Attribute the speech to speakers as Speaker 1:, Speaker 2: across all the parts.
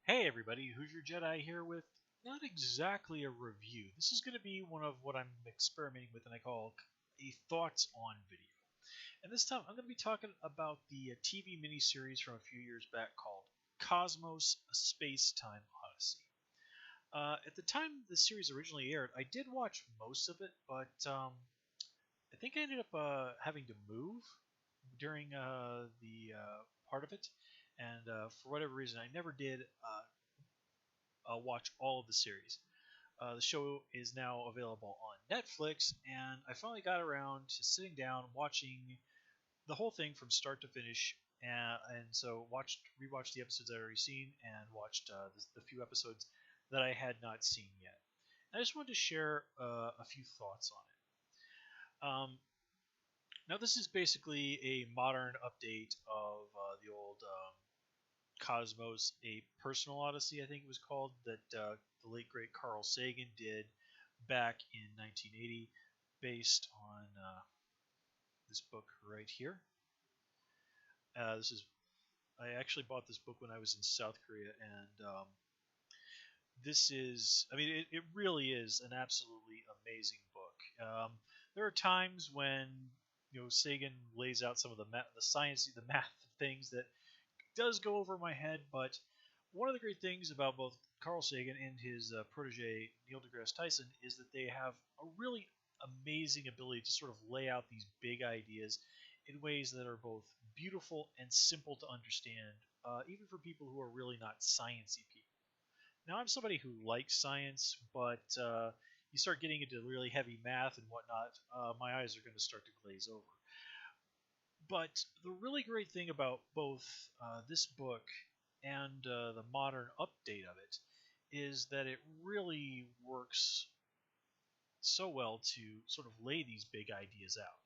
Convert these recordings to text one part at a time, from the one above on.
Speaker 1: Hey everybody, Who's Your Jedi here with not exactly a review. This is going to be one of what I'm experimenting with and I call a thoughts on video. And this time I'm going to be talking about the TV miniseries from a few years back called Cosmos: A Space-Time Odyssey. At the time the series originally aired, I did watch most of it, but I think I ended up having to move during the part of it, and for whatever reason, I never did watch all of the series. The show is now available on Netflix, and I finally got around to sitting down watching the whole thing from start to finish. And so rewatched the episodes I'd already seen, and watched the few episodes that I had not seen yet. And I just wanted to share a few thoughts on it. Now, this is basically a modern update of the old Cosmos: A Personal Odyssey, I think it was called, that the late great Carl Sagan did back in 1980, based on this book right here. This is I actually bought this book when I was in South Korea, and this is it really is an absolutely amazing book. There are times when Sagan lays out some of the math things that does go over my head, but one of the great things about both Carl Sagan and his protege Neil deGrasse Tyson is that they have a really amazing ability to sort of lay out these big ideas in ways that are both beautiful and simple to understand, even for people who are really not sciencey people. Now, I'm somebody who likes science, but you start getting into really heavy math and whatnot, my eyes are going to start to glaze over. But the really great thing about both this book and the modern update of it is that it really works so well to sort of lay these big ideas out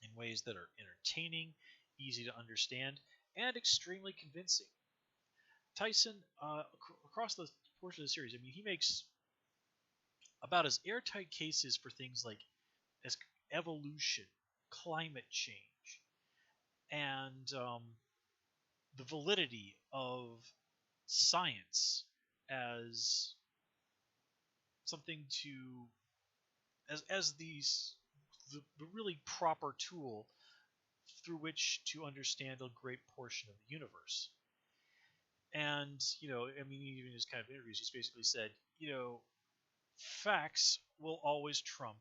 Speaker 1: in ways that are entertaining, easy to understand, and extremely convincing. Tyson, across the portion of the series, he makes about as airtight cases for things like as evolution, climate change, and the validity of science as something to as the really proper tool through which to understand a great portion of the universe. And even in his kind of interviews, he's basically said, facts will always trump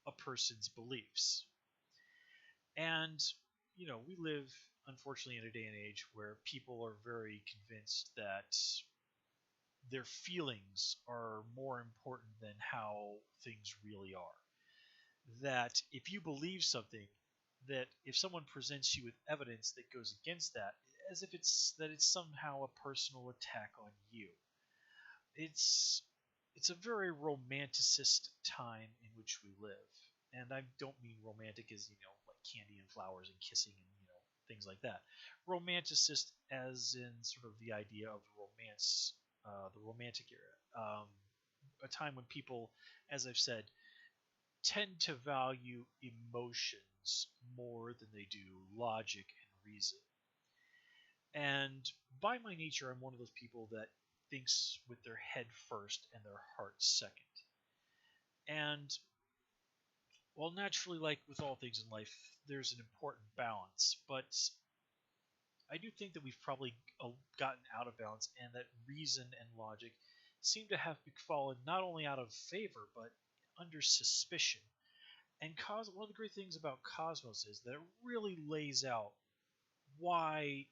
Speaker 1: a person's beliefs. And we live unfortunately in a day and age where people are very convinced that their feelings are more important than how things really are. That if you believe something, that if someone presents you with evidence that goes against that, as if it's somehow a personal attack on you. It's a very romanticist time in which we live, and I don't mean romantic as like candy and flowers and kissing and things like that. Romanticist as in sort of the idea of romance, the romantic era, a time when people, as I've said, tend to value emotions more than they do logic and reason. And by my nature, I'm one of those people that thinks with their head first and their heart second. And well, naturally, like with all things in life, there's an important balance. But I do think that we've probably gotten out of balance, and that reason and logic seem to have fallen not only out of favor, but under suspicion. And one of the great things about Cosmos is that it really lays out why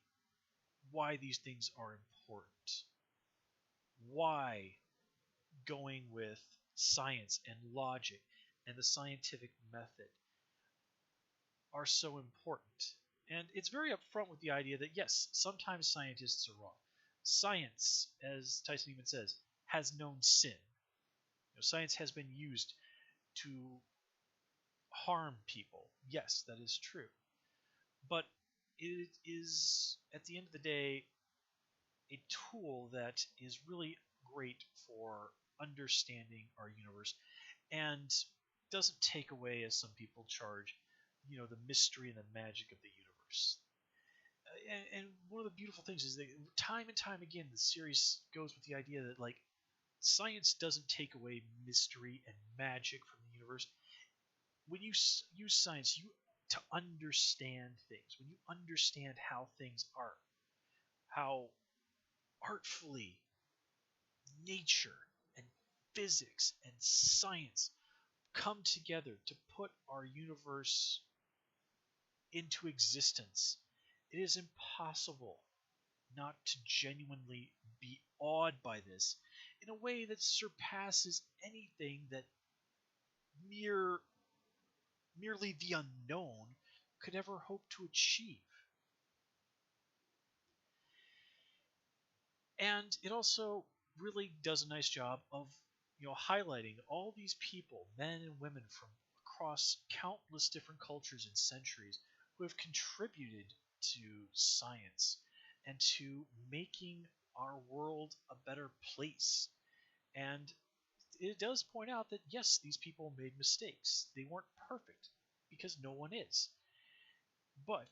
Speaker 1: these things are important. Why going with science and logic and the scientific method are so important. And it's very upfront with the idea that, yes, sometimes scientists are wrong. Science, as Tyson even says, has known sin. Science has been used to harm people. Yes, that is true. But it is, at the end of the day, a tool that is really great for understanding our universe and doesn't take away, as some people charge, the mystery and the magic of the universe. And one of the beautiful things is that time and time again, the series goes with the idea that like science doesn't take away mystery and magic from the universe. When you use science, you to understand things. When you understand how things are, how artfully nature and physics and science come together to put our universe into existence, it is impossible not to genuinely be awed by this in a way that surpasses anything that mere merely the unknown could ever hope to achieve. And it also really does a nice job of highlighting all these people, men and women from across countless different cultures and centuries who have contributed to science and to making our world a better place. And it does point out that yes, these people made mistakes. They weren't perfect because no one is. But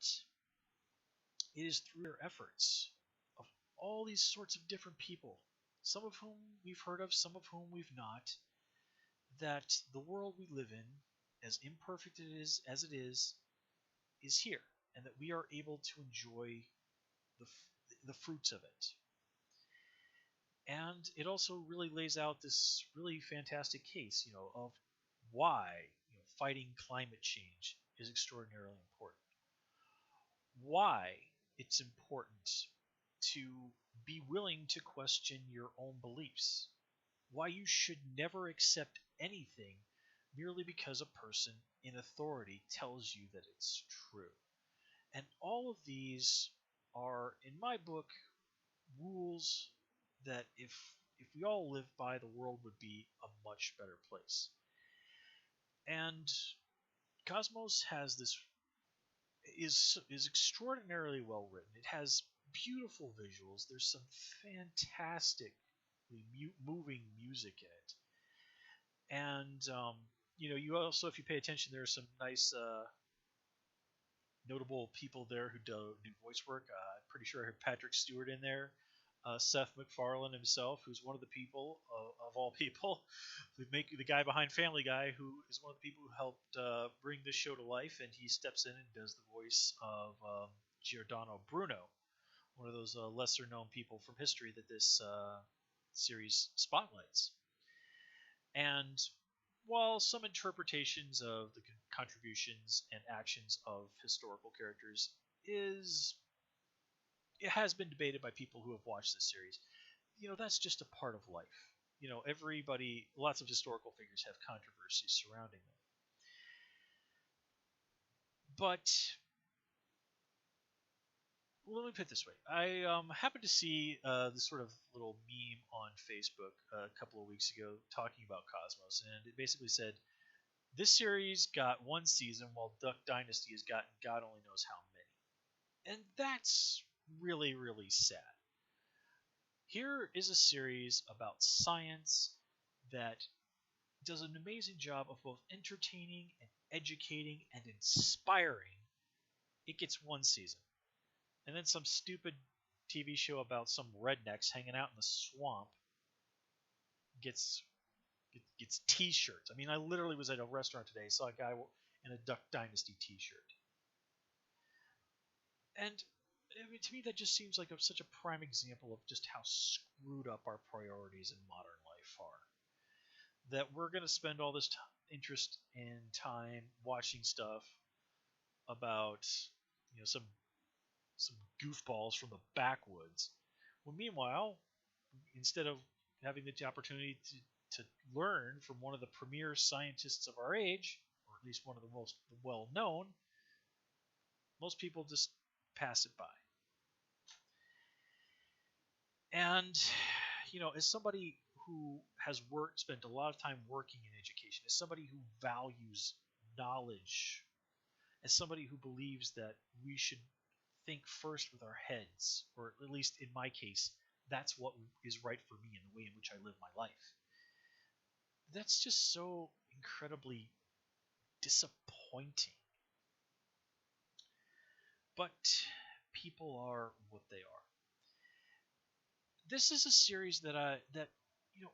Speaker 1: it is through their efforts of all these sorts of different people, some of whom we've heard of, some of whom we've not, that the world we live in, as imperfect as it is here, and that we are able to enjoy the, the fruits of it. And it also really lays out this really fantastic case, of why fighting climate change is extraordinarily important. Why it's important to be willing to question your own beliefs. Why you should never accept anything merely because a person in authority tells you that it's true. And all of these are, in my book, rules that if we all lived by, the world would be a much better place. And Cosmos has this is extraordinarily well written. It has beautiful visuals. There's some fantastically moving music in it, and you also, if you pay attention, there are some nice notable people there who do voice work. I'm pretty sure I heard Patrick Stewart in there, Seth MacFarlane himself, who's one of the people of all people, who make the guy behind Family Guy, who is one of the people who helped bring this show to life, and he steps in and does the voice of Giordano Bruno, one of those lesser known people from history that this series spotlights. And while some interpretations of the contributions and actions of historical characters is it has been debated by people who have watched this series, that's just a part of life. Everybody, lots of historical figures have controversies surrounding them. But let me put it this way: I happened to see this sort of little meme on Facebook a couple of weeks ago talking about Cosmos, and it basically said this series got one season, while Duck Dynasty has gotten God only knows how many. And that's really, really sad. Here is a series about science that does an amazing job of both entertaining and educating and inspiring. It gets one season. And then some stupid TV show about some rednecks hanging out in the swamp gets T-shirts. I mean, I literally was at a restaurant today, saw a guy in a Duck Dynasty T-shirt, and I mean, to me that just seems like such a prime example of just how screwed up our priorities in modern life are. That we're going to spend all this interest and time watching stuff about some goofballs from the backwoods, when meanwhile, instead of having the opportunity to learn from one of the premier scientists of our age, or at least one of the most well known, most people just pass it by. And, as somebody who has spent a lot of time working in education, as somebody who values knowledge, as somebody who believes that we should think first with our heads, or at least in my case, that's what is right for me and the way in which I live my life. That's just so incredibly disappointing. But people are what they are. This is a series that you know,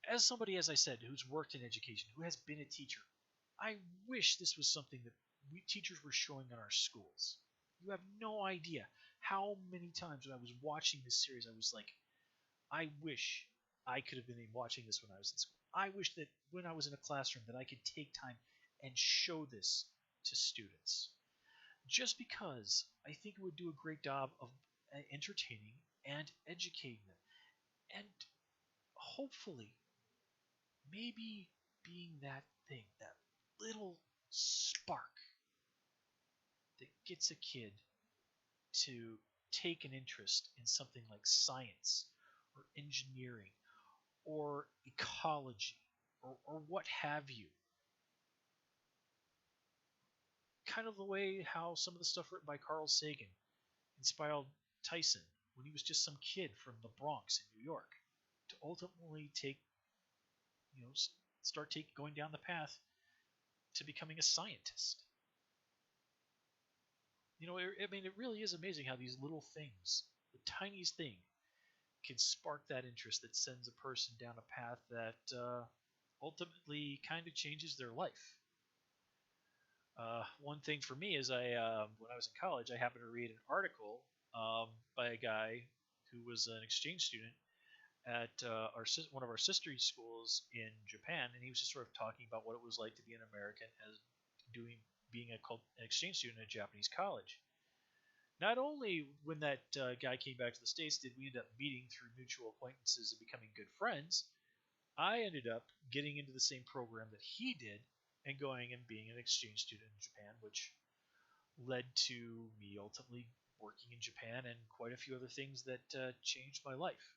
Speaker 1: as somebody, as I said, who's worked in education, who has been a teacher, I wish this was something that we teachers were showing in our schools. You have no idea how many times when I was watching this series, I was like, I wish I could have been watching this when I was in school. I wish that when I was in a classroom that I could take time and show this to students. Just because I think it would do a great job of entertaining and educating them. And hopefully, maybe being that thing, that little spark that gets a kid to take an interest in something like science or engineering or ecology or what have you. Kind of the way how some of the stuff written by Carl Sagan inspired Tyson when he was just some kid from the Bronx in New York to ultimately take, start going down the path to becoming a scientist. I mean, it really is amazing how these little things, the tiniest thing, can spark that interest that sends a person down a path that ultimately kind of changes their life. One thing for me is when I was in college, I happened to read an article by a guy who was an exchange student at one of our sister schools in Japan, and he was just sort of talking about what it was like to be an American as being an exchange student at a Japanese college. Not only when that guy came back to the States did we end up meeting through mutual acquaintances and becoming good friends, I ended up getting into the same program that he did and going and being an exchange student in Japan, which led to me ultimately working in Japan and quite a few other things that changed my life.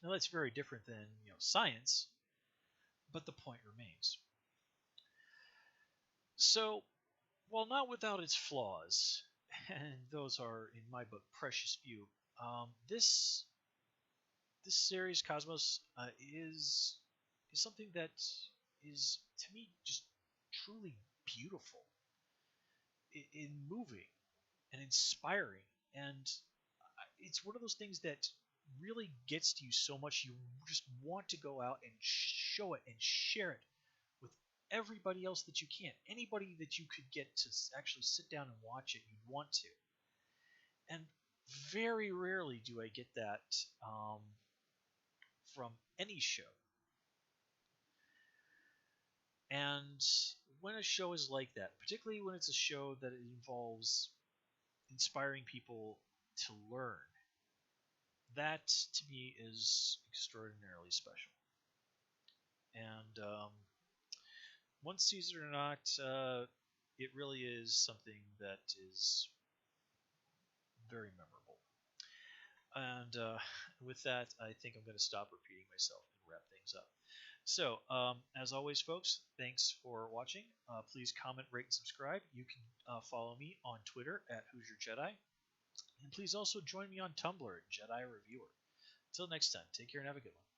Speaker 1: Now that's very different than science, but the point remains. So, while not without its flaws, and those are in my book precious few, this series Cosmos is something that is to me just truly beautiful, in moving and inspiring, and it's one of those things that really gets to you so much you just want to go out and show it and share it with everybody else that you can. Anybody that you could get to actually sit down and watch it, you'd want to. And very rarely do I get that from any show. And when a show is like that, particularly when it's a show that involves inspiring people to learn, that to me is extraordinarily special. And one sees it or not, it really is something that is very memorable. And with that, I think I'm going to stop repeating myself and wrap things up. So, as always, folks, thanks for watching. Please comment, rate, and subscribe. You can follow me on Twitter at Hoosier Jedi. And please also join me on Tumblr at Jedi Reviewer. Until next time, take care and have a good one.